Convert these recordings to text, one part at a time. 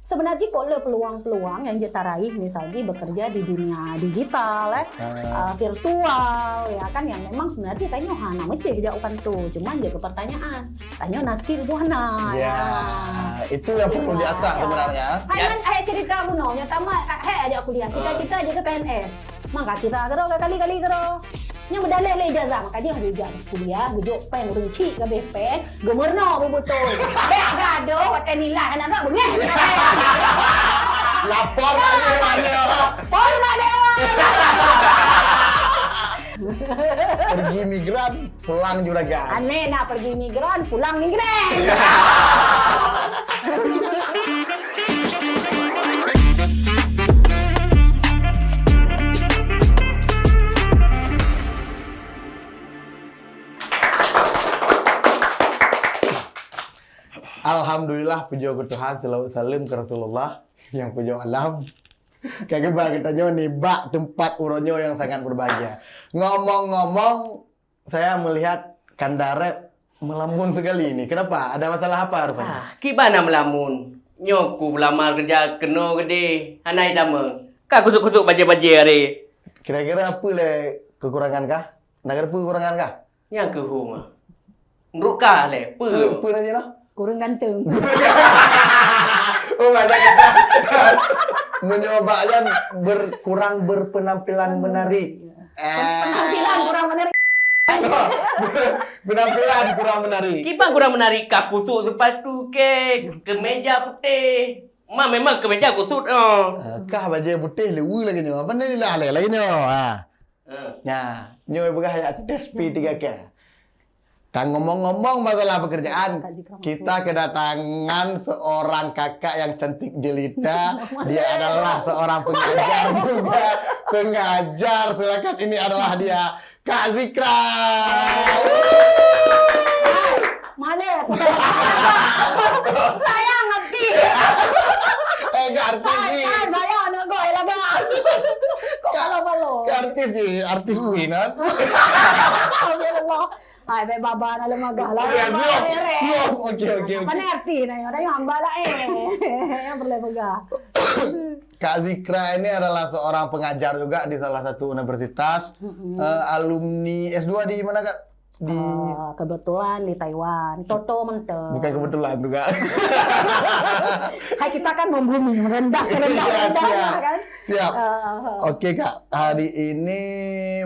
sebenarnya kok le peluang-peluang yang kita raih misalnya bekerja di dunia digital virtual ya kan yang memang sebenarnya tanya hana meceh jauhkan tuh cuman jaga pertanyaan tanya skill buana ya itu yang perlu diasah sebenarnya. Hai cerita buno nyatama aja kuliah kita aja ke PNS maka kita kali nya medalih le ijazah maka dia ada ijazah kuliah bejuk pen runci ke BP gemerno betul gaduh hotel nilai anak bengeh Lapor aja Polma dewa pergi migran pulang juragan. aneh nak pergi migran pulang migran. Alhamdulillah puji ke Tuhan selalu salim ke Rasulullah yang puji alam. Kagak kita nih bak tempat uronyo yang sangat berbahagia. Ngomong-ngomong saya melihat Kandare melamun sekali ini. Kenapa? Ada masalah apa rupanya? Gimana melamun? Nyoku melamar kerja keno gede. Hanai dama. Kak kutuk-kutuk baje-baje hari. Kira-kira apa le kekurangan kah? Nak ada kekurangan kah? Yang ke rumah. Menurut kah le? Apa aja noh? Kurang ganteng. Oh ada kita mencoba aja kurang berpenampilan menarik. Penampilan kurang menarik. Penampilan kurang menarik. Kipan kurang menarik kak kutuk sepatu ke kemeja putih. Memang kemeja kusut. Kah baju putih lewu lagi nyo. Apa ni lah lagi nyo. Nya, nyo bergaya tes P3K. Dan ngomong-ngomong masalah pekerjaan, kita kedatangan seorang kakak yang cantik jelita. Dia adalah seorang pengajar juga. Pengajar, silakan ini adalah dia, Kak Zikra. Mana? Saya ngerti. Gak artis sih. Saya anak gue lah kok kalau Artis sih, artis Winan. Alhamdulillah. Hai, be baba na lumagah lah. Oke. Apa nih arti na yun? Ada hamba lah yang perlu pegah. Kak Zikra ini adalah seorang pengajar juga di salah satu universitas. Alumni S2 di mana Kak? Di kebetulan di Taiwan. Toto menteng. Bukan kebetulan juga. Hai, kita kan membumi, merendah serendah-rendahnya kan. Siap. Oke Kak, hari ini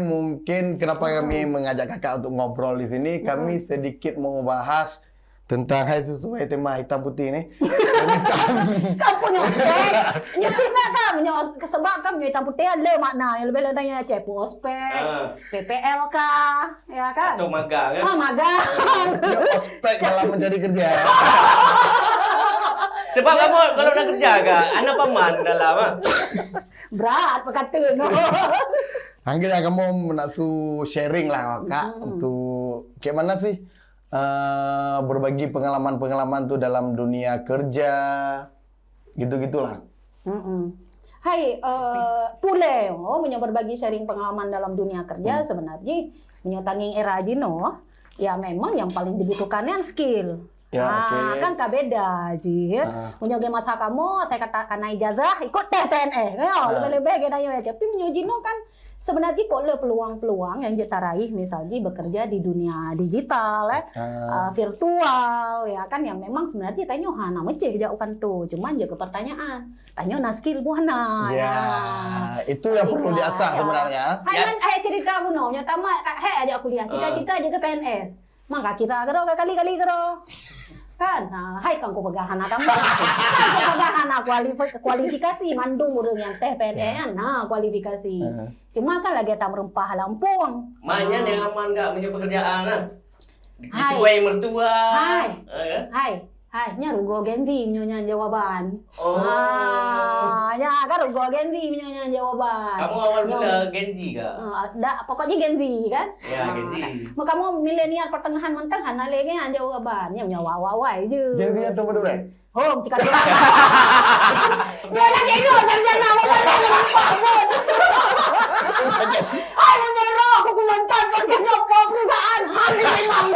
mungkin kenapa kami mengajak Kakak untuk ngobrol di sini, kami sedikit mau bahas tentang sesuai tema hitam putih ini. Kamu punya ospek. Nyata enggak kamu sebab kamu hitam putih ada makna yang lebih tanya cek ospek, PPL kah, ya kan? Atau magang kan? Magang. Ya, ospek dalam mencari kerja. Sebab kamu kalau nak kerja kak, anak paman dalam Berat berkata no. Akhirnya kamu naksu sharing lah Kak untuk kayak mana sih berbagi pengalaman-pengalaman tuh dalam dunia kerja gitu-gitulah. Hai, pule punya berbagi sharing pengalaman dalam dunia kerja sebenarnya punya tanging era jino ya memang yang paling dibutuhkan yang skill. Ya, kan tak beda ji. Punya game masa kamu, saya katakan ijazah ikut TPNS. Lebih-lebih kita ya. Tapi punya jino kan sebenarnya kok le peluang-peluang yang kita raih misalnya bekerja di dunia digital virtual ya kan yang memang sebenarnya tanya hana meceh jauhkan tuh. Cuman jaga pertanyaan. Tanya skill buana. Ya, itu yang perlu diasah sebenarnya. Hai cerita buno nyatama aja kuliah. Kita aja ke PNS. Maka kita kali-kali kan hai kang ko pagahan kamu pagahan kualifikasi mandung urang yang teh PNS kualifikasi cuma kan lagi tam rempah Lampung banyak yang aman enggak punya pekerjaan sesuai mertua hai nya rugo genvi nyonya jawaban nya kan rugo genvi nyonya jawaban kamu awal mula Genzi kah? Pokoknya Genzi kan ya Genzi kamu milenial pertengahan mentang hana lagi yang jawaban nya wawa aja Genzi itu betul deh home jika dia lagi itu sarjana mau ayo nyerok aku nonton podcast nyopo perusahaan hari memang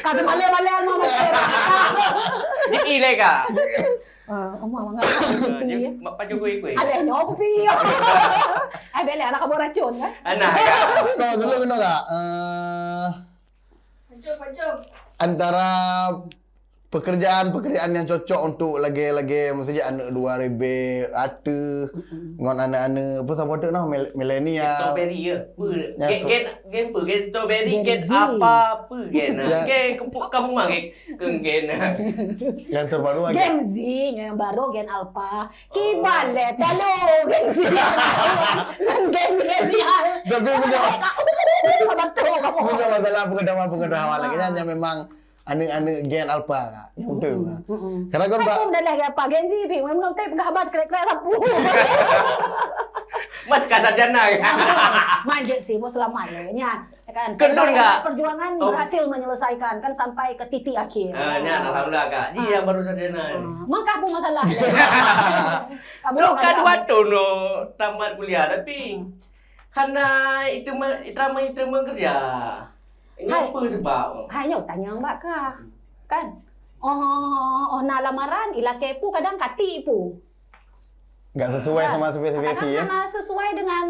Kasi mali-malian mo Jadi le kak. Oma mangga kopi ya. Mak pacu kuih. Alehnya kopi. Bele anak kamu racun kan? Anak kak. Kau dulu kena tak? Pancung. Antara pekerjaan yang cocok untuk lagi maksudnya anak 2000 ada ngon anak-anak apa siapa ada nah milenial. Strawberry ya. Ya, Gen strawberry Gen gen Z. apa gen. Ya. Gen kamu mah gen. Yang terbaru lagi. Gen Z, yang baru Gen Alpha. Kibale, talo, Gen Z. Dan Gen milenial. Tapi punya Betul kamu. punya masalah pengetahuan lagi hanya memang anak-anak Gen Alpha kak. Yang udah kak. Karena kan Pak Aku udah lah apa Gen Z, ping memang teh penghabat krek-krek sapu. Mas kasarjana kak. Manjat sih, mau selamat nya. Kan Kendor nggak? perjuangan Oh. berhasil menyelesaikan kan sampai ke titik akhir. Nya alhamdulillah kak. Dia baru sarjana. Mangkah pun masalah. Kamu Lo kan kan waktu no tamat kuliah tapi karena itu kerja. Ini Hai. apa sebab? hanya tanya Mbak Kak. Kan? Na lamaran ila kepu kadang kati pu. nggak sesuai sama spesifikasi ya. Karena sesuai dengan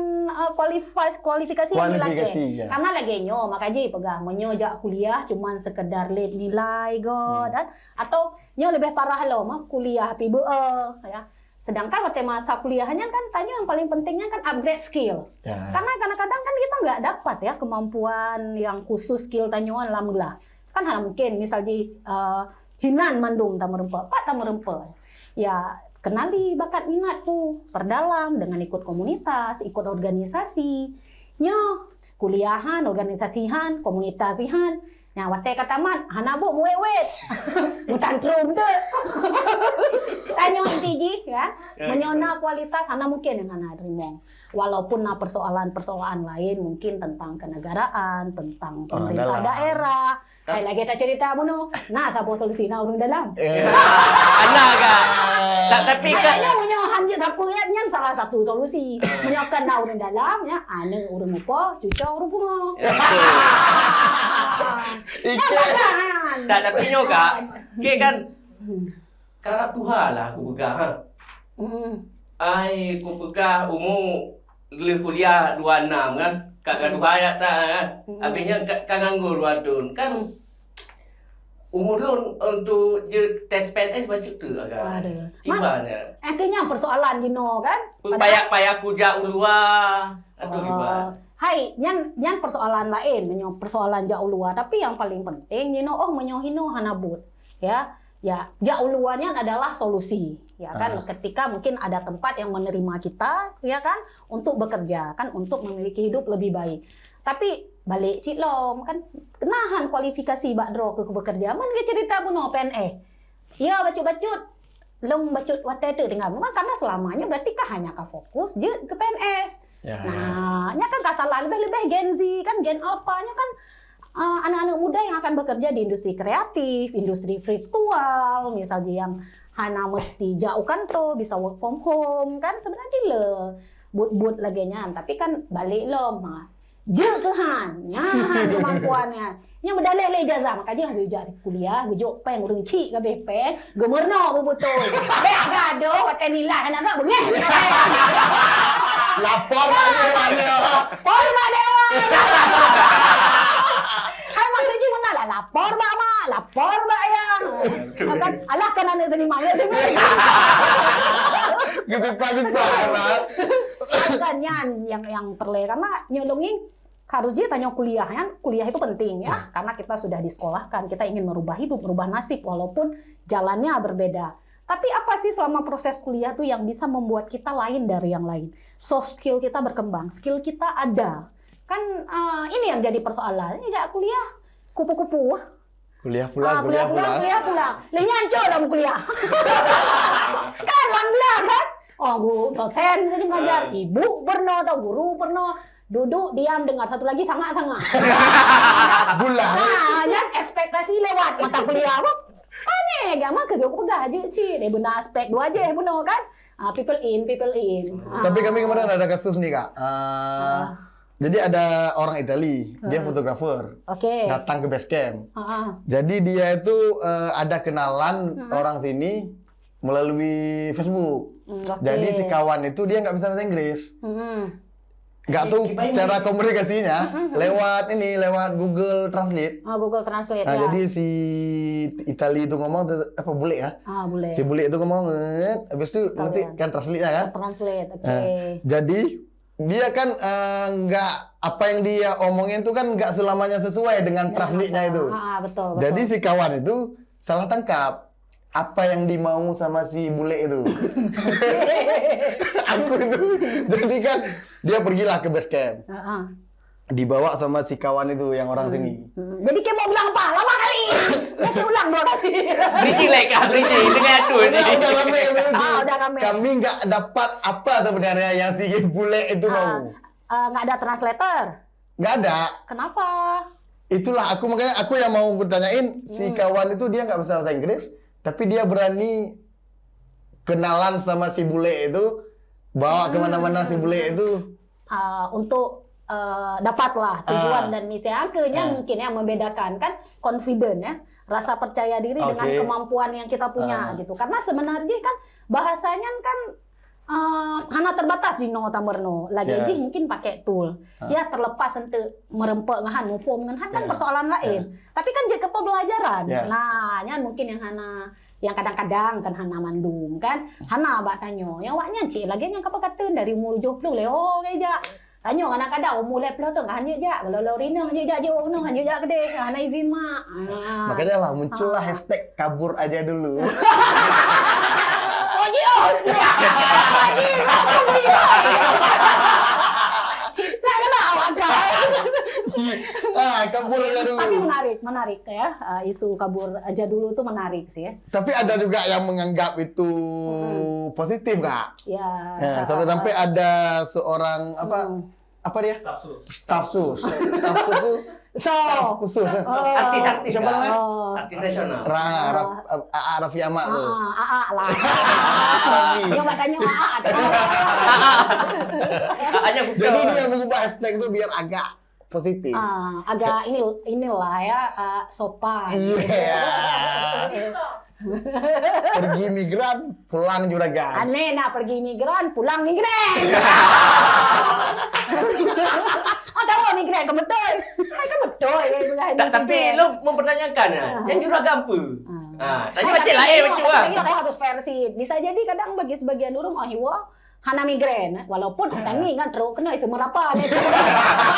kualifikasi yang Kualifikasi, dilake. ya. Karena lagi nyo, makanya pegang menyo jak kuliah cuman sekedar late nilai god dan atau nyo lebih parah lo mah kuliah PBE ya. Sedangkan waktu masa kuliahnya kan tanya yang paling pentingnya kan upgrade skill. Ya. Karena kadang-kadang kan kita nggak dapat ya kemampuan yang khusus skill tanyuan alhamdulillah. Kan hal mungkin misalnya hinan mandung tamerempe, pak tamerempe. Ya kenali bakat minat tuh, perdalam dengan ikut komunitas, ikut organisasi. Nyo kuliahan, organisasihan, komunitasihan. Nah, waktu kata man, hana bu muwet-wet. Mu tantrum tuh. Tanya intiji ya. Menyona kualitas hana mungkin yang hana terima. Walaupun nah persoalan-persoalan lain mungkin tentang kenegaraan, tentang pemerintah dalam. daerah. Kayak lagi kita cerita mono. Nah, sapa solusi na urang dalam. Anak kak. Tapi kan Kayaknya punya hanjit apa ya nyan salah satu solusi. Menyokan na urang dalam ya, ane urang apa, cuca urang bunga. Ike. tak tapi nyo kak. Ke kan karena Tuhan lah aku pegang. Ha? Ai aku pegang umur kuliah 26 kan. Kakak Tuhan ya tak kan. Habisnya kak nganggur 2 tahun kan. Umur lu untuk je tes PNS baju tu agak. Waduh. Gimana? Akhirnya persoalan gino kan. Payak kuja ulua atau gimana? Hai, nyan persoalan lain, menyo persoalan jauh luar. Tapi yang paling penting, menyo hino hanabut, ya, jauh luarnya adalah solusi, ya kan. Ketika mungkin ada tempat yang menerima kita, ya kan, untuk bekerja, kan, untuk memiliki hidup lebih baik. Tapi balik cilom kan, kenahan kualifikasi bakdro ke bekerja. Man ke cerita buno PNE, ya bacut-bacut, long bacut waktu itu tinggal. Karena selamanya berarti hanya fokus je ke PNS. Ya. Nah, nya kan gak salah lebih Gen Z kan Gen Alpha-nya kan anak-anak muda yang akan bekerja di industri kreatif, industri virtual, misalnya yang hana mesti jauh kantor, bisa work from home kan sebenarnya le but lagi nyan, tapi kan balik lo mah je kehan, nah kemampuannya. Nya medalih le ijazah makanya gue ijazah kuliah, gue jok peng urang cik ka bepeng, gemerno betul. Bek gado hotel nilai anak gak bengeh. Lapor lagi mana? Lapor mak dewa. Hai maksudnya mana lah lapor mak mak, lapor mak ya. Akan alah kan anak terima ya dengar. Gitu-gitu. Kan yang perle karena nyolongin harus dia tanya kuliahnya, kuliah itu penting ya, karena kita sudah disekolahkan, kita ingin merubah hidup, merubah nasib, walaupun jalannya berbeda. Tapi apa sih selama proses kuliah tuh yang bisa membuat kita lain dari yang lain? Soft skill kita berkembang, skill kita ada. Kan ini yang jadi persoalan. Ini gak kuliah, kupu-kupu. Kuliah pulang. Lah nyanco dalam kuliah. Kan langlah kan? Oh, guru dosen jadi ngajar, ibu pernah atau guru pernah duduk diam dengar satu lagi sangat-sangat. Bulan. Nah, kan ekspektasi lewat mata kuliah apa? Aneh, gak mah kagak aku pegah aja sih. Deh benar aspek dua aja benar kan? People in. Tapi kami kemarin ada kasus nih kak. Jadi ada orang Itali, dia fotografer, Oke. datang ke base camp. Heeh. Jadi dia itu ada kenalan orang sini melalui Facebook. Oke. Jadi si kawan itu dia nggak bisa bahasa Inggris, Mm-mm. nggak tahu cara komunikasinya lewat Google Translate. Google Translate Nah, ya. jadi si Itali itu ngomong apa bule ya? Boleh. Si bule itu ngomong, habis itu nanti kan translate kan? Translate. Oke. Jadi dia kan nggak apa yang dia omongin itu kan nggak selamanya sesuai dengan translate-nya itu. Betul. Jadi si kawan itu salah tangkap apa yang dimau sama si bule itu. Aku itu. Jadi kan dia pergilah ke base camp. Dibawa sama si kawan itu yang orang sini. Jadi kayak mau bilang apa? Lama kali. Kayak ulang 2 kali. Bridging like bridging dengan tu ni. Udah rame itu. Udah rame. Kami nggak dapat apa sebenarnya yang si bule itu mau. Nggak ada translator. Nggak ada. Kenapa? Itulah makanya aku yang mau bertanyain si kawan itu dia nggak bisa bahasa Inggris, tapi dia berani kenalan sama si bule itu, bawa kemana-mana si bule itu. Untuk dapatlah tujuan dan misi akhirnya mungkin yang membedakan kan confident ya, rasa percaya diri dengan kemampuan yang kita punya gitu. Karena sebenarnya kan bahasanya kan hana terbatas di no tamerno lagi mungkin pakai tool ya terlepas untuk merempek ngahan form ngahan kan persoalan lain tapi kan jika pembelajaran nah nyan mungkin yang hana yang kadang-kadang kan hana mandum kan hana bak tanyo yang waknya cik lagi yang apa kata dari umur 70 leo kayak tanya kadang-kadang umur 70 tu enggak hanya jak kalau rina hanya jak je no hanya jak gede hana izin mak makanya lah muncullah hashtag kabur aja dulu. Cipta lah awak kan. Kabur aja dulu. Tapi menarik ya. Isu kabur aja dulu tuh menarik sih ya. Tapi ada juga yang menganggap itu positif, Kak. Ya. Sampai ada seorang apa dia? Staff sus tuh khusus. Artis siapa namanya? Artis nasional. Raffi Ahmad tuh. lah. Yang makanya ada. Jadi dia mengubah hashtag itu biar agak positif. Agak inilah ya sopan. Iya. Pergi migran, pulang juragan. Aneh pergi migran, pulang migran. Tahu migran ke betul. Kan betul ya. Tapi lo mempertanyakan yang juragan apa? Tanya macam lain macam Tapi harus versi. Bisa jadi kadang bagi sebagian orang hiwa hana migran walaupun tangi kan terus kena itu merapa nih.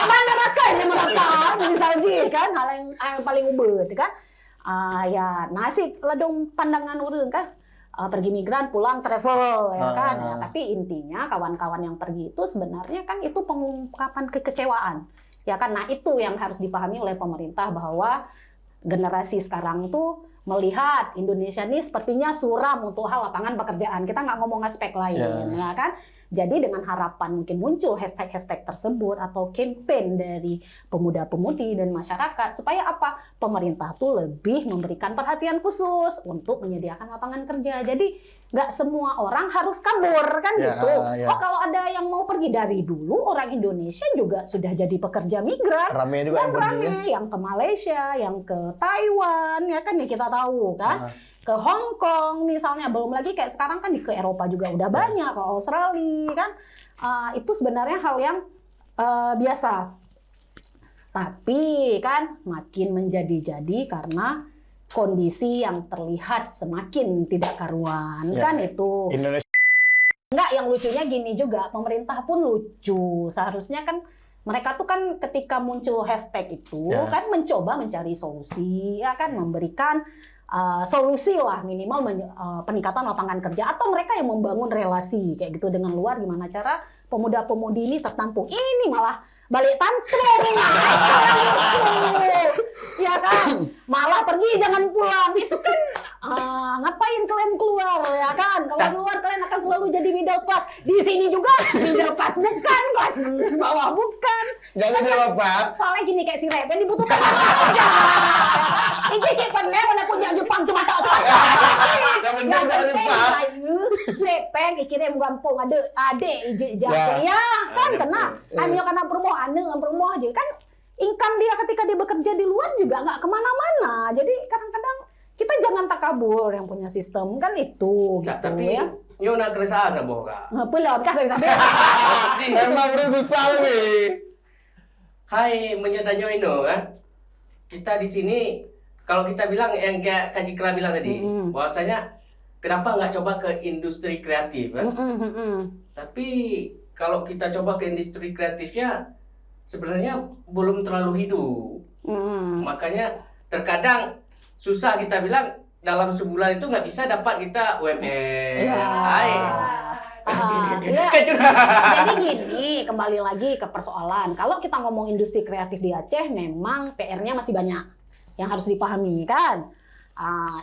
Mana rakan yang merapa misalnya kan hal yang paling ubet kan. Ya nasib ladung pandangan orang kan pergi migran pulang travel ya kan tapi intinya kawan-kawan yang pergi itu sebenarnya kan itu pengungkapan kekecewaan ya kan nah itu yang harus dipahami oleh pemerintah bahwa generasi sekarang tuh melihat Indonesia ini sepertinya suram untuk hal lapangan pekerjaan kita nggak ngomong aspek lain ya kan jadi dengan harapan mungkin muncul hashtag tersebut atau campaign dari pemuda-pemudi dan masyarakat supaya apa pemerintah tuh lebih memberikan perhatian khusus untuk menyediakan lapangan kerja. Jadi nggak semua orang harus kabur kan gitu. Oh kalau ada yang mau pergi dari dulu orang Indonesia juga sudah jadi pekerja migran. Rame juga yang ke Malaysia, yang ke Taiwan ya kan ya kita tahu kan. Ke Hong Kong misalnya belum lagi kayak sekarang kan ke Eropa juga udah banyak ke Australia kan itu sebenarnya hal yang biasa tapi kan makin menjadi-jadi karena kondisi yang terlihat semakin tidak karuan kan itu Indonesia. Enggak yang lucunya gini juga pemerintah pun lucu seharusnya kan mereka tuh kan ketika muncul hashtag itu kan mencoba mencari solusi ya kan memberikan solusi lah minimal peningkatan lapangan kerja atau mereka yang membangun relasi kayak gitu dengan luar gimana cara pemuda-pemudi ini tertampung ini malah balik tantrum ya kan malah pergi jangan pulang itu kan ngapain kalian keluar ya kan kalau keluar kalian akan selalu jadi middle class di sini juga middle class bukan kelas bawah bukan nggak jadi apa soalnya gini kayak si Repen dibutuhkan aja ini cepat lewat walaupun yang Jepang cuma tahu nggak penting si gepeng kirim gampung ada adik ije ya kan kena hanya karena perumoh aja kan income dia ketika dia bekerja di luar juga nggak kemana-mana. Jadi kadang-kadang kita jangan takabur yang punya sistem kan itu gitu tapi ya. Nyo nak keresahan apa kak? Belum kan tapi Emang udah susah lebih. Hai menyedanyo Indo kan. Kita di sini kalau kita bilang yang kayak Kak Jikra bilang tadi, bahwasanya kenapa nggak coba ke industri kreatif kan? Tapi kalau kita coba ke industri kreatifnya sebenarnya belum terlalu hidup. Makanya terkadang susah kita bilang dalam sebulan itu nggak bisa dapat kita UMR. Ya. Jadi gini, kembali lagi ke persoalan. Kalau kita ngomong industri kreatif di Aceh, memang PR-nya masih banyak yang harus dipahami kan.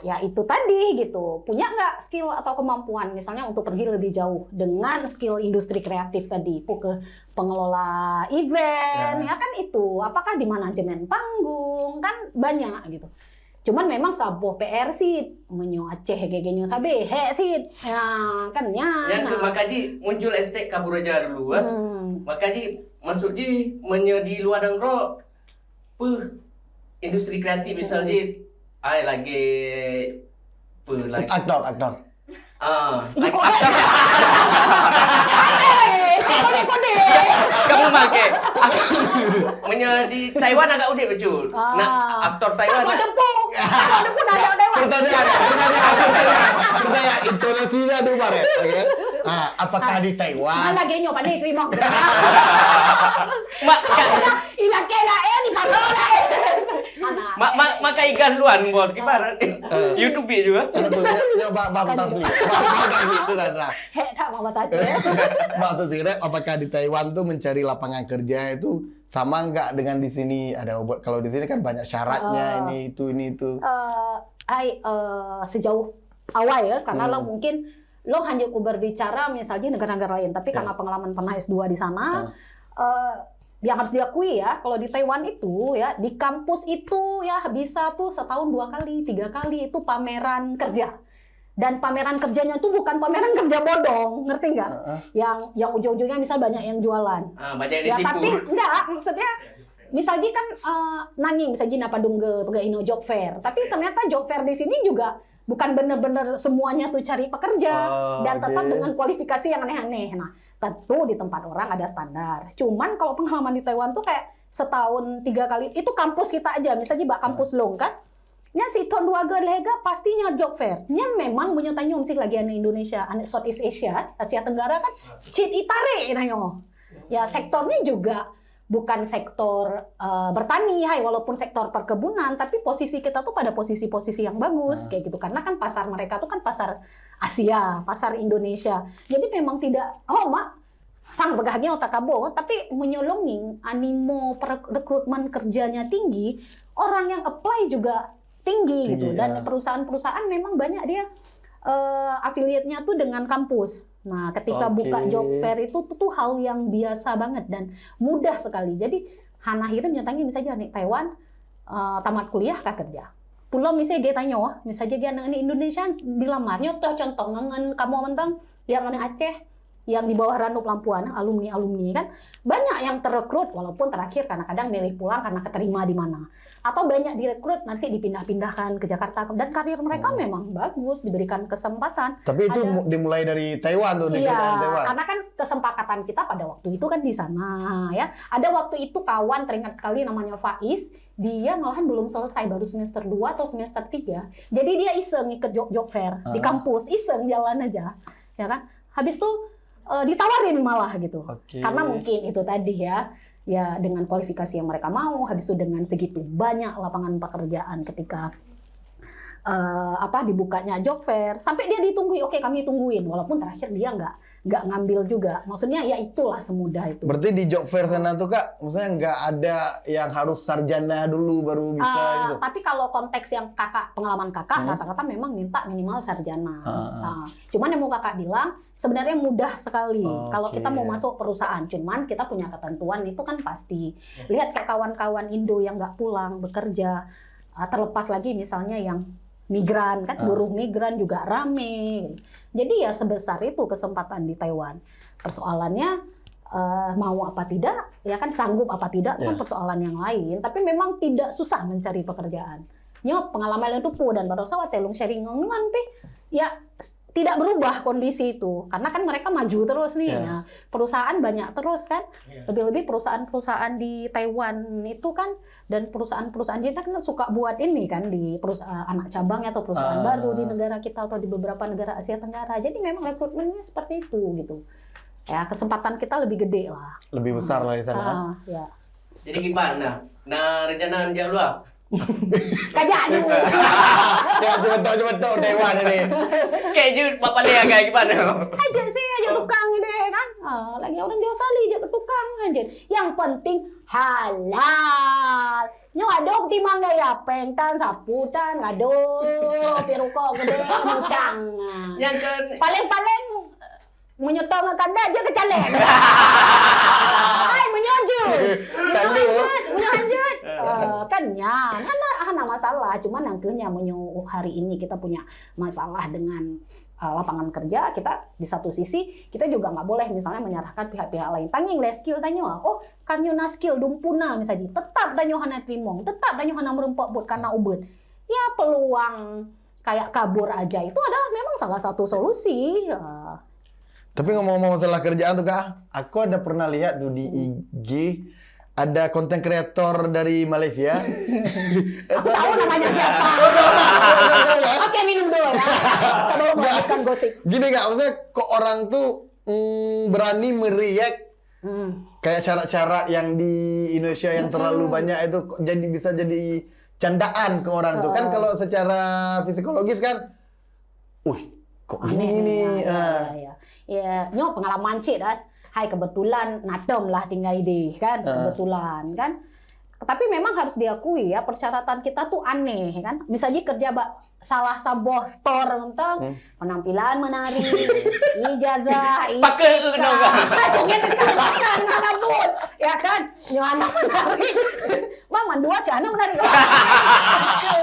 Ya itu tadi gitu. Punya nggak skill atau kemampuan misalnya untuk pergi lebih jauh dengan skill industri kreatif tadi, ke pengelola event, ya kan itu. Apakah di manajemen panggung kan banyak gitu. Cuman memang saboh PR sih menyo Aceh gegenya tabe he sih ya kan ya. Yang makaji muncul estek kaburaja dulu kan. Makaji masuk ji menyo di luar dangro industri kreatif misalnya ai lagi lagi Aktor. Kode. Kamu make menyo di Taiwan agak udik betul. Nah, aktor Taiwan. Kode dempung ada dewa. Pertanyaan intonasinya dulu Mare. Oke. Apakah di Taiwan? Lagi nyoba nih terima. Mak Ilakela ni parola. maka ikan luan bos gimana? YouTube juga. Nyoba Bang Tasli. Sudah. Tak mau tadi. Maksud saya apakah di Taiwan tuh mencari lapangan kerja itu sama nggak dengan di sini? Kalau di sini kan banyak syaratnya ini itu. Sejauh awal ya karena lo mungkin lo hanya berbicara misalnya negara-negara lain tapi karena pengalaman pernah S2 di sana yang harus diakui ya kalau di Taiwan itu ya di kampus itu ya bisa tuh setahun 2 kali 3 kali itu pameran kerja. Dan pameran kerjanya tuh bukan pameran kerja bodong, ngerti nggak? Yang ujung-ujungnya misal banyak yang jualan. Banyak Ya yang ditipu. tapi enggak, maksudnya misalnya kan nanging misalnya napadung ke ino job fair, tapi ternyata job fair di sini juga bukan benar-benar semuanya tuh cari pekerja dan tetap dengan kualifikasi yang aneh-aneh. Nah, tentu di tempat orang ada standar. Cuman kalau pengalaman di Taiwan tuh kayak setahun 3 kali itu kampus kita aja, misalnya kampus Long kan. Nya si tahun 2 lega pastinya job fair. Nya memang punya tanyung sih lagi anak Indonesia, anak Southeast Asia, Asia Tenggara kan cit itare nanyo. Ya sektornya juga bukan sektor bertani, walaupun sektor perkebunan, tapi posisi kita tuh pada posisi-posisi yang bagus kayak gitu karena kan pasar mereka tuh kan pasar Asia, pasar Indonesia. Jadi memang tidak sang begahnya otak kabo, tapi menyolongin animo rekrutmen kerjanya tinggi, orang yang apply juga tinggi gitu dan perusahaan-perusahaan memang banyak dia affiliate-nya tuh dengan kampus. Nah, ketika buka job fair itu tuh hal yang biasa banget dan mudah sekali. Jadi Hana Hirim nyatangi misalnya nih Taiwan tamat kuliah kah kerja. Pulau misalnya dia tanya, misalnya dia anak Indonesia dilamarnya tuh contoh ngengen kamu mentang yang anak Aceh yang di bawah Ranu Pelampuan, alumni kan banyak yang terrekrut walaupun terakhir karena kadang milih pulang karena keterima di mana atau banyak direkrut nanti dipindah-pindahkan ke Jakarta dan karir mereka memang bagus diberikan kesempatan. Tapi itu dimulai dari Taiwan tuh Taiwan. Karena kan kesempatan kita pada waktu itu kan di sana ya. Ada waktu itu kawan teringat sekali namanya Faiz, dia malahan belum selesai baru semester 2 atau semester 3. Jadi dia iseng ikut job fair di kampus, iseng jalan aja. Ya kan? Habis tuh ditawarin malah gitu. Karena mungkin itu tadi ya dengan kualifikasi yang mereka mau, habis itu dengan segitu banyak lapangan pekerjaan ketika dibukanya job fair sampai dia ditungguin, oke kami tungguin walaupun terakhir dia nggak ngambil juga. Maksudnya ya itulah semudah itu. Berarti di job fair sana tuh Kak, maksudnya nggak ada yang harus sarjana dulu baru bisa gitu. Tapi kalau konteks yang pengalaman kakak rata-rata memang minta minimal sarjana. Cuman yang mau kakak bilang sebenarnya mudah sekali kalau kita mau masuk perusahaan. Cuman kita punya ketentuan itu kan pasti. Lihat kayak kawan-kawan Indo yang nggak pulang bekerja, terlepas lagi misalnya yang migran kan, buruh migran juga rame. Jadi ya sebesar itu kesempatan di Taiwan. Persoalannya mau apa tidak, ya kan sanggup apa tidak itu kan persoalan yang lain. Tapi memang tidak susah mencari pekerjaan. Nyo pengalaman itu pu dan pada saat telung sharing ngongan ya tidak berubah kondisi itu karena kan mereka maju terus nih ya. Perusahaan banyak terus kan lebih-lebih perusahaan-perusahaan di Taiwan itu kan dan perusahaan-perusahaan kita kan suka buat ini kan di perusahaan anak cabang atau perusahaan baru di negara kita atau di beberapa negara Asia Tenggara jadi memang rekrutmennya seperti itu gitu ya kesempatan kita lebih gede lah lebih besar lah di sana ya. Jadi gimana nah rencana jauh luar Kajak dulu. Ya cepetok Taiwan ini. Kayak jut bapak dia kayak gimana? Ajak tukang deh kan. Lagi orang di Australia ajak ke tukang aja. Yang penting halal. Nyo adok di mangga ya pengtan saputan ngadok piruko gede mudang. Yang kan Paling menyetong ke kanda aja ke caleng. Hai menyonjut. Menyonjut. Kan ya, hana masalah. Cuman nangkehnya hari ini kita punya masalah dengan lapangan kerja. Kita di satu sisi kita juga nggak boleh misalnya menyerahkan pihak-pihak lain. Tanging le skill tanyo. Oh, kan yo na skill dumpuna misalnya. Tetap danyo hana trimong. Tetap danyo hana merempok buat karena ubud. Ya peluang kayak kabur aja itu adalah memang salah satu solusi. Tapi ngomong-ngomong masalah kerjaan tuh Kak, aku ada pernah lihat tuh di IG ada konten kreator dari Malaysia. Aku tahu namanya siapa. Oke, minum dulu ya. Sebelum melanjutkan gosip. Gini Kak, maksudnya kok orang tuh berani mereact kayak cara-cara yang di Indonesia yang terlalu banyak itu jadi bisa jadi candaan ke orang tuh. Kan kalau secara psikologis kan, kok gini nih. Ya, nyo pengalaman cik kan. Hai kebetulan natem lah tinggal ide kan kebetulan kan. Tapi memang harus diakui ya persyaratan kita tuh aneh kan. Misalnya kerja salah sebuah store tentang penampilan menari, ijazah, pakai ke dong. Kan rambut ya kan. Nyoana menari. Mama dua cana menari.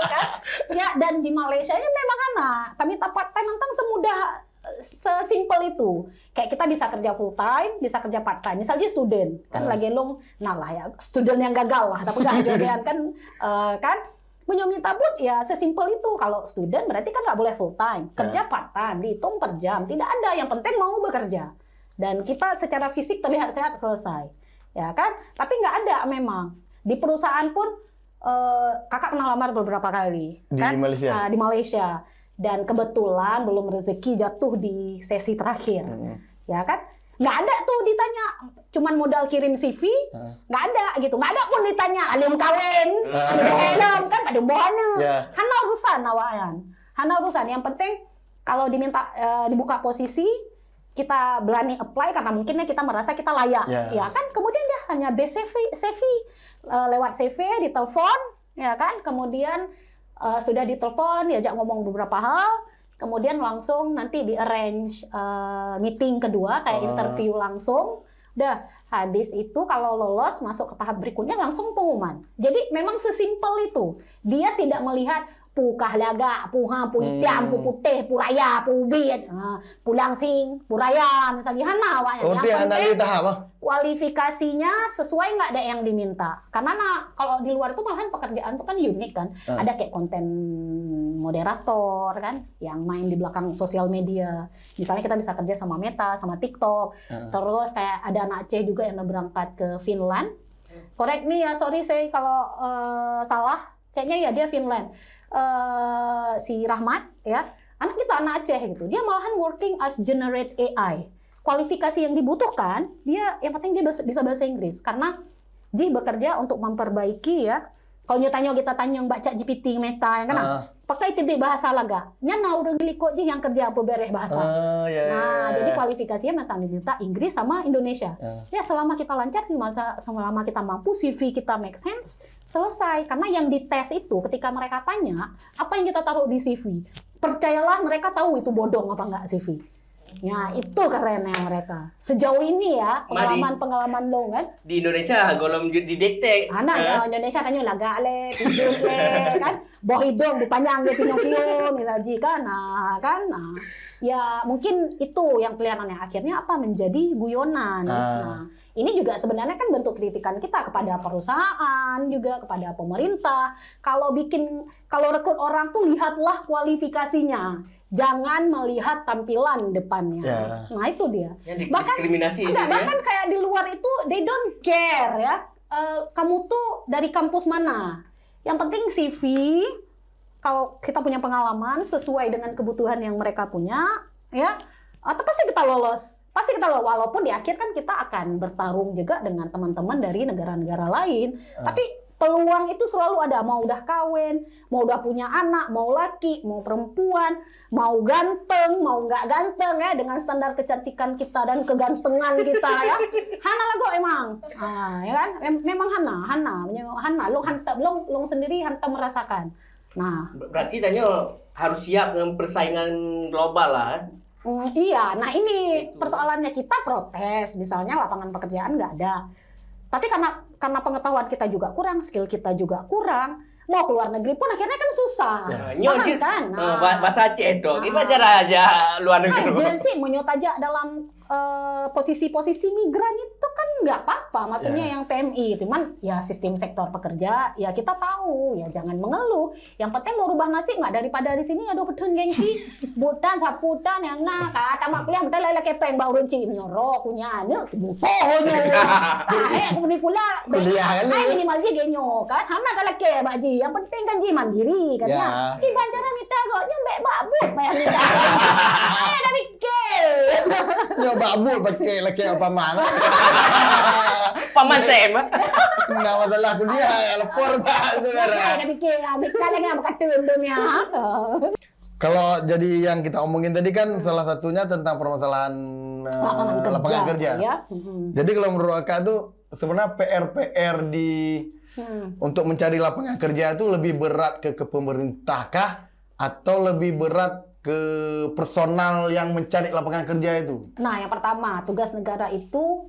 Kan? Ya dan di Malaysia nya memang anak. Tapi part time tentang semudah sesimpel itu. Kayak kita bisa kerja full time, bisa kerja part time. Misalnya student, kan lagi long, ya student yang gagal lah, tapi gak jalan kan minta but ya sesimpel itu. Kalau student berarti kan nggak boleh full time, kerja part time, dihitung per jam, tidak ada. Yang penting mau bekerja. Dan kita secara fisik terlihat sehat selesai, ya kan? Tapi nggak ada memang di perusahaan pun. Kakak pernah lamar beberapa kali di kan? Malaysia. Di Malaysia. Dan kebetulan belum rezeki jatuh di sesi terakhir, ya kan? Nggak ada tuh ditanya, cuman modal kirim CV, nggak ada gitu, nggak ada pun ditanya, alum kawin, alum kan pada bohongnya, hana urusan awayan, hana urusan. Yang penting kalau diminta dibuka posisi, kita berani apply karena mungkinnya kita merasa kita layak, ya kan? Kemudian dia hanya CV lewat CV, ditelepon, ya kan? Kemudian sudah ditelepon, diajak ngomong beberapa hal, kemudian langsung nanti di-arrange meeting kedua, kayak interview langsung. Udah, habis itu kalau lolos masuk ke tahap berikutnya langsung pengumuman. Jadi memang sesimpel itu. Dia tidak melihat pu kahlaga, pu itiam, pu putih, pu raya, pu ubit, pu langsing, pu raya, misalnya hana awaknya. Yang penting kualifikasinya sesuai nggak ada yang diminta. Karena kalau di luar itu malahan pekerjaan itu kan unik kan. Ada kayak konten moderator kan, yang main di belakang sosial media. Misalnya kita bisa kerja sama Meta, sama TikTok. Terus kayak ada anak Aceh juga yang berangkat ke Finland. Correct nih ya, sorry saya kalau salah. Kayaknya ya dia Finland. Si Rahmat ya, anak kita anak Aceh gitu. Dia malahan working as generate AI. Kualifikasi yang dibutuhkan, dia yang penting dia bisa bahasa Inggris karena Ji bekerja untuk memperbaiki ya. Kalau kita tanya baca GPT Meta yang kan pakai TB bahasa laga. Nya udah gilikot Ji yang kerja apa beres bahasa. Jadi kualifikasinya Meta minta Inggris sama Indonesia. Ya selama kita lancar selama kita mampu CV kita make sense, selesai. Karena yang dites itu ketika mereka tanya, apa yang kita taruh di CV? Percayalah mereka tahu itu bodong apa enggak CV. Ya, itu kerennya mereka. Sejauh ini ya, pengalaman lo kan. Di Indonesia golong didektek. Anak Indonesia kan laga le, pijut le, kan. boh hidung dipanjang dia Pinocchio misalnya kan. Ya mungkin itu yang kelihatannya akhirnya apa menjadi guyonan. Nah, ini juga sebenarnya kan bentuk kritikan kita kepada perusahaan juga kepada pemerintah. Kalau rekrut orang tuh lihatlah kualifikasinya. Jangan melihat tampilan depannya. Nah, itu dia. Bahkan kayak di luar itu they don't care ya. Kamu tuh dari kampus mana? Yang penting CV, kalau kita punya pengalaman sesuai dengan kebutuhan yang mereka punya, ya, atau pasti kita lolos. Walaupun di akhir kan kita akan bertarung juga dengan teman-teman dari negara-negara lain. Tapi peluang itu selalu ada. Mau udah kawin, mau udah punya anak, mau laki, mau perempuan, mau ganteng, mau nggak ganteng ya, dengan standar kecantikan kita dan kegantengan kita ya. Hana lah kok emang. Ya kan? Memang Hana. Long sendiri hantam merasakan. Nah, berarti tanya harus siap dengan persaingan global lah. Iya, nah ini persoalannya kita protes, misalnya lapangan pekerjaan nggak ada. Tapi karena pengetahuan kita juga kurang, skill kita juga kurang, mau keluar negeri pun akhirnya kan susah. Paham kan? Bahasa Aceh dong, gimana cara aja luar negeri? Aja sih menyot aja dalam posisi-posisi migran itu kan nggak apa-apa, maksudnya yang PMI, cuman ya sistem sektor pekerja ya kita tahu ya jangan mengeluh. Yang penting mau rubah nasib nggak daripada di sini ada pedun gengsi, budan saputan yang nak tamat kuliah betul lele kepeng bau runci menyorok punya nih busohnya. Aku pergi pula kuliah kali. Minimal dia genyo kan, hana tak laki baji. Yang penting kan ji mandiri kan ya. Di bancara minta kok nyembek babut bayar minta. Dah mikir. Babut pakai laki apa mana? Paman Sam. Nah, masalah kuliah ya lepor tak saudara. Dah mikir, lagi apa kata dunia. Kalau jadi yang kita omongin tadi kan salah satunya tentang permasalahan lapangan kerja. Ya. Jadi kalau menurut Kak tuh sebenarnya PR untuk mencari lapangan kerja itu lebih berat ke pemerintah kah atau lebih berat ke personal yang mencari lapangan kerja itu? Nah, yang pertama, tugas negara itu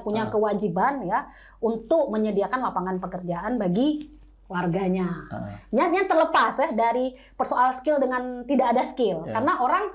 punya kewajiban ya untuk menyediakan lapangan pekerjaan bagi warganya. Yang terlepas ya dari persoalan skill dengan tidak ada skill. Karena orang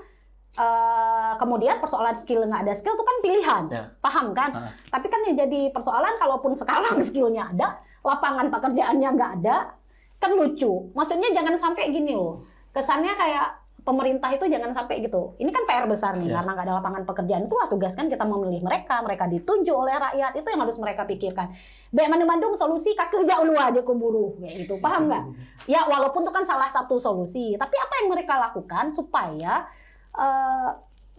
kemudian persoalan skill nggak ada skill itu kan pilihan, paham kan? Tapi kan yang jadi persoalan kalaupun sekarang skillnya ada, lapangan pekerjaannya nggak ada, kan lucu. Maksudnya jangan sampai gini loh. Kesannya kayak pemerintah itu jangan sampai gitu. Ini kan PR besar nih, karena nggak ada lapangan pekerjaan. Itulah tugas kan kita memilih mereka ditunjuk oleh rakyat, itu yang harus mereka pikirkan. Baik mandum solusi kakek jauh lu aja keburu, kayak gitu, paham nggak? Ya walaupun itu kan salah satu solusi, tapi apa yang mereka lakukan supaya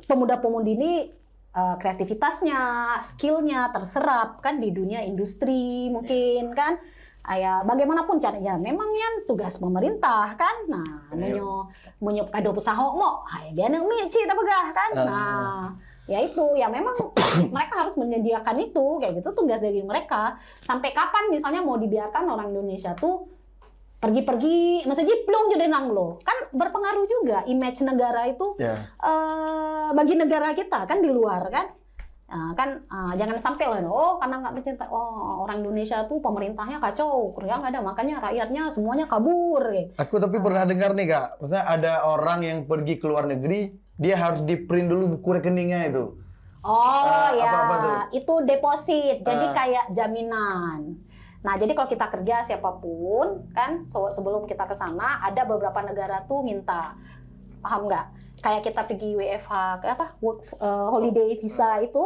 pemuda-pemudi ini kreativitasnya, skillnya terserap kan di dunia industri mungkin kan? Ya bagaimanapun caranya, memang yang tugas pemerintah kan. Nah, menyup kado pesahok mo, dia nang mici dah begah kan. Nah, ya itu ya memang mereka harus menyediakan itu kayak gitu tugas dari mereka. Sampai kapan misalnya mau dibiarkan orang Indonesia tuh pergi-pergi, maksudnya plong jadi nang lo kan berpengaruh juga image negara itu bagi negara kita kan di luar kan. Jangan sampai lah, karena nggak bercinta, orang Indonesia tuh pemerintahnya kacau, kerja nggak ada, makanya rakyatnya semuanya kabur. Aku tapi pernah dengar nih Kak, maksudnya ada orang yang pergi ke luar negeri, dia harus di print dulu buku rekeningnya itu. Apa tuh? Itu deposit, jadi kayak jaminan. Nah, jadi kalau kita kerja siapapun kan, sebelum kita ke sana ada beberapa negara tuh minta, paham nggak? Kayak kita pergi WFH, holiday visa itu,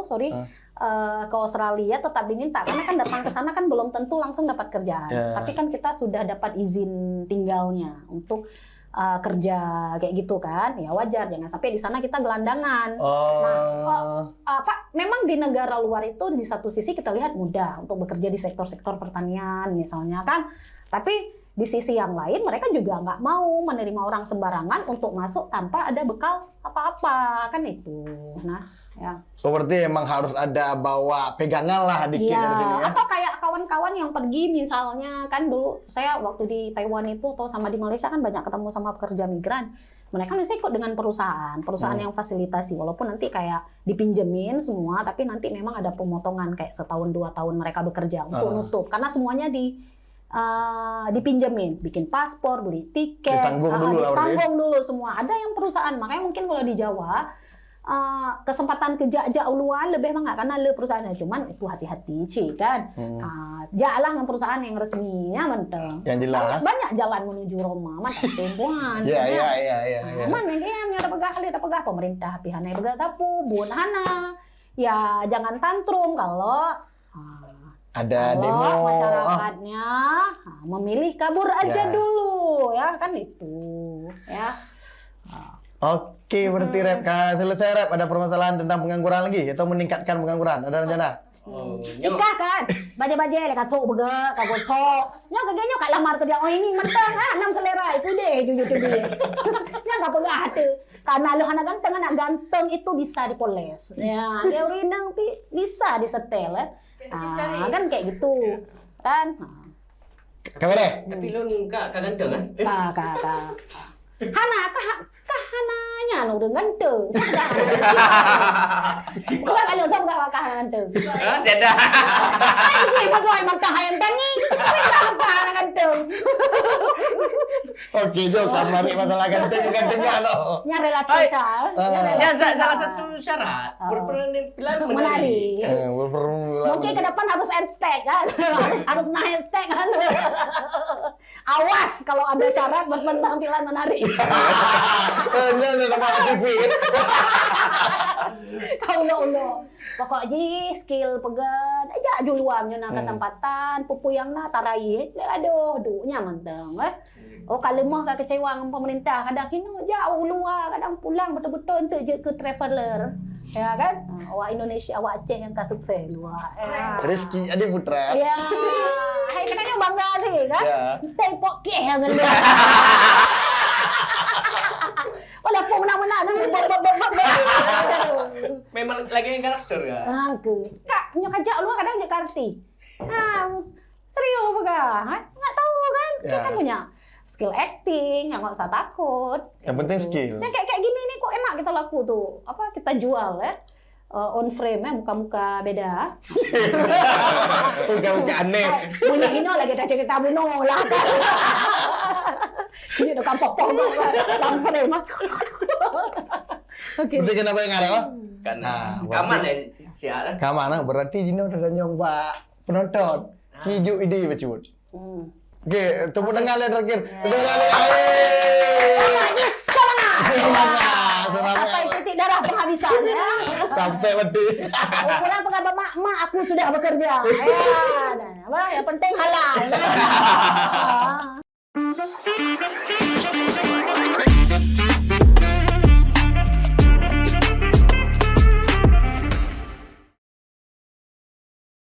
ke Australia tetap diminta karena kan datang ke sana kan belum tentu langsung dapat kerjaan. Tapi kan kita sudah dapat izin tinggalnya untuk kerja kayak gitu kan, ya wajar jangan sampai di sana kita gelandangan. Memang di negara luar itu di satu sisi kita lihat mudah untuk bekerja di sektor-sektor pertanian misalnya kan, tapi di sisi yang lain mereka juga nggak mau menerima orang sembarangan untuk masuk tanpa ada bekal apa-apa kan itu. Nah, ya. Berarti emang harus ada bawa pegangan lah dikit dari sini ya. Atau kayak kawan-kawan yang pergi misalnya kan dulu saya waktu di Taiwan itu atau sama di Malaysia kan banyak ketemu sama pekerja migran. Mereka biasanya ikut dengan perusahaan yang fasilitasi walaupun nanti kayak dipinjemin semua tapi nanti memang ada pemotongan kayak 1-2 tahun mereka bekerja untuk nutup karena semuanya dipinjemin, bikin paspor, beli tiket, Ditanggung dulu lah berarti. ditanggung dulu semua. Ada yang perusahaan, makanya mungkin kalau di Jawa kesempatan kerja luar lebih mangga karena le perusahaannya, cuman itu hati-hati cik kan. Jalan dengan perusahaan yang resminya menteng. Yang jelas. Banyak jalan menuju Roma, mantap tempuan. Iya. Mana yang ada pegah pemerintah pihana pegah tapu bun hana. Ya jangan tantrum kalau ada demo. Masyarakatnya memilih kabur aja dulu ya kan itu ya. Oke, berarti Rep, selesai Rep. Ada permasalahan tentang pengangguran lagi atau meningkatkan pengangguran? Ada rencana? Ikah kan, baja-baja lekat sok bega, kagok sok. Nyo kagaknya kak lamar kerja ini mentang nam selera itu deh jujur tuh dia. Nya enggak pegah tuh. Karena lu anak ganteng itu bisa dipoles. Ya, dia urinang bisa disetel ya. Kan kayak gitu. Kan? Kamu deh. Tapi lu kak ganteng kan? Kak. Hana hananya nu udah ganteng. Bukan kalau tahu enggak kah ganteng. Tidak. Ai dia emang kah yang tangi. Kah ganteng. Oke, Jo, kamu masalah ganteng-gantengnya no. Nya relatif kan. Ya, salah satu syarat berpenampilan Menari. Berformula. Mungkin ke depan harus hashtag kan. harus naik hashtag kan. Awas kalau ada syarat berpenampilan menari. Ini nama TV. Kau ulo. Pokoknya skill pegan aja duluan nyo kesempatan pupu yang na tarai. Aduh, dunya manteng Oh kalau mah kecewa dengan pemerintah kadang kino jauh luar kadang pulang betul-betul untuk je ke traveler. Ya kan? Awak Indonesia awak Aceh yang sukses luar. Rizky Adi Putra. Ya. Hai katanya bangga sih kan? Ya. Tepok ke dengan lu. Walaupun menang-menang memang lagi yang karakter ya. Kak, nyo kajak lu kadang dia karti. Serius pegah? Enggak tahu kan? Kita kan punya skill acting, nggak usah takut. Yang penting skill. Nah, kayak gini nih kok enak kita laku tuh. Apa kita jual ya? On frame ya, muka-muka beda. Muka-muka aneh. Punya ino lagi kita cerita buno lah. Ini udah kampok-pok on frame. Oke. Berarti kenapa yang ada? Karena aman ya si Alan. Kamana berarti Jino udah nyong Pak penonton. Kiju ide becut. Oke, tepuk tangan lihat terakhir. Tepuk tangan. Sampai titik darah penghabisan ya. Sampai mati. Ukuran pengabar mak aku sudah bekerja. Ya, yang penting halal.